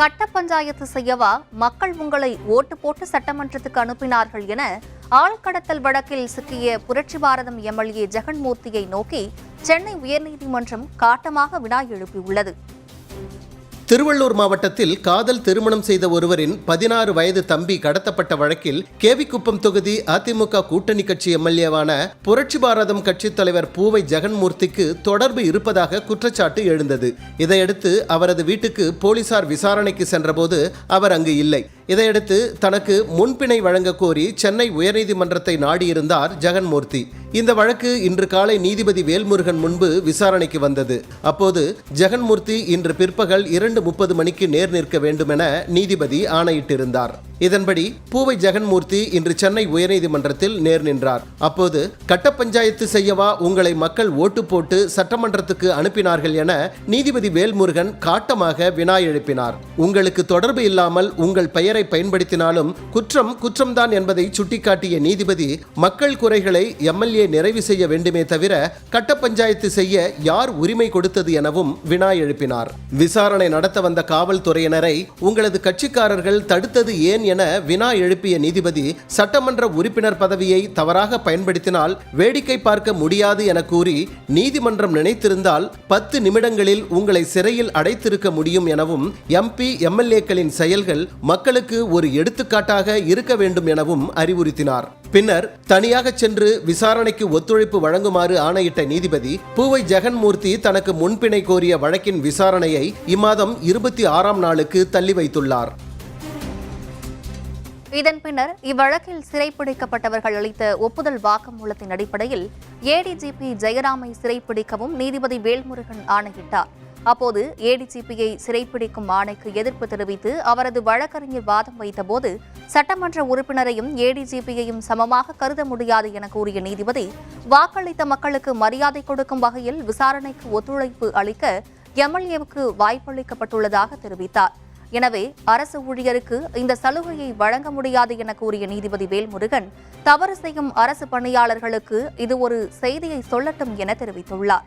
கட்ட பஞ்சாயத்து செய்யவா மக்கள் உங்களை ஓட்டு போட்டு சட்டமன்றத்துக்கு அனுப்பினார்கள் என ஆள்கடத்தல் வழக்கில் சிக்கிய புரட்சி பாரதம் எம்எல்ஏ ஜெகன்மூர்த்தியை நோக்கி சென்னை உயர்நீதிமன்றம் காட்டமாக வினா எழுப்பியுள்ளது. திருவள்ளூர் மாவட்டத்தில் காதல் திருமணம் செய்த ஒருவரின் 16 வயது தம்பி கடத்தப்பட்ட வழக்கில் கேவிக்குப்பம் தொகுதி அதிமுக கூட்டணி கட்சி எம்எல்ஏவான புரட்சி பாரதம் கட்சித் தலைவர் பூவை ஜெகன்மூர்த்திக்கு தொடர்பு இருப்பதாக குற்றச்சாட்டு எழுந்தது. இதையடுத்து அவரது வீட்டுக்கு போலீசார் விசாரணைக்கு சென்றபோது அவர் அங்கு இல்லை. இதையடுத்து தனக்கு முன்பிணை வழங்க கோரி சென்னை உயர்நீதிமன்றத்தை நாடியிருந்தார் ஜெகன்மூர்த்தி. இந்த வழக்கு இன்று காலை நீதிபதி வேல்முருகன் முன்பு விசாரணைக்கு வந்தது. அப்போது ஜெகன்மூர்த்தி இன்று பிற்பகல் 2:30 மணிக்கு நேர் நிற்க வேண்டும் என நீதிபதி ஆணையிட்டிருந்தார். இதன்படி பூவை ஜெகன்மூர்த்தி இன்று சென்னை உயர்நீதிமன்றத்தில் நேர் நின்றார். அப்போது கட்ட பஞ்சாயத்து செய்யவா உங்களை மக்கள் ஓட்டு போட்டு சட்டமன்றத்துக்கு அனுப்பினார்கள் என நீதிபதி வேல்முருகன் காட்டமாக வினா எழுப்பினார். உங்களுக்கு தொடர்பு இல்லாமல் உங்கள் பெயரை பயன்படுத்தினாலும் குற்றம்தான் என்பதை சுட்டிக்காட்டிய நீதிபதி மக்கள் குறைகளை எம்எல்ஏ நிறைவு செய்ய வேண்டுமே தவிர கட்ட பஞ்சாயத்து செய்ய யார் உரிமை கொடுத்தது எனவும் வினா எழுப்பினார். விசாரணை நடத்த வந்த காவல்துறையினரை உங்களது கட்சிக்காரர்கள் தடுத்தது ஏன் என வினா எழுப்பிய நீதிபதி சட்டமன்ற உறுப்பினர் பதவியை தவறாக பயன்படுத்தினால் வேடிக்கை பார்க்க முடியாது என கூறி நீதிமன்றம் நினைத்திருந்தால் 10 நிமிடங்களில் உங்களை சிறையில் அடைத்திருக்க முடியும் எனவும் எம்பி எம்எல்ஏக்களின் செயல்கள் மக்களுக்கு ஒரு எடுத்துக்காட்டாக இருக்க வேண்டும் எனவும் அறிவுறுத்தினார். பின்னர் தனியாக சென்று விசாரணைக்கு ஒத்துழைப்பு வழங்குமாறு ஆணையிட்ட நீதிபதி பூவை ஜெகன்மூர்த்தி தனக்கு முன்பிணை கோரிய வழக்கின் விசாரணையை இம்மாதம் 26ஆம் நாளுக்கு தள்ளி வைத்துள்ளார். இதன் பின்னர் இவ்வழக்கில் சிறைப்பிடிக்கப்பட்டவர்கள் அளித்த ஒப்புதல் வாக்குமூலத்தின் அடிப்படையில் ஏடிஜிபி ஜெயராமை சிறைப்பிடிக்கவும் நீதிபதி வேல்முருகன் ஆணையிட்டார். அப்போது ஏடிஜிபியை சிறைப்பிடிக்கும் ஆணைக்கு எதிர்ப்பு தெரிவித்து அவரது வழக்கறிஞர் வாதம் வைத்தபோது சட்டமன்ற உறுப்பினரையும் ஏடிஜிபியையும் சமமாக கருத முடியாது என கூறிய நீதிபதி வாக்களித்த மக்களுக்கு மரியாதை கொடுக்கும் வகையில் விசாரணைக்கு ஒத்துழைப்பு அளிக்க எம்எல்ஏவுக்கு வாய்ப்பளிக்கப்பட்டுள்ளதாக தெரிவித்தார். எனவே அரசு ஊழியருக்கு இந்த சலுகையை வழங்க முடியாது என கூறிய நீதிபதி வேல்முருகன் தவறு செய்யும் அரசு பணியாளர்களுக்கு இது ஒரு செய்தியை சொல்லட்டும் என தெரிவித்துள்ளார்.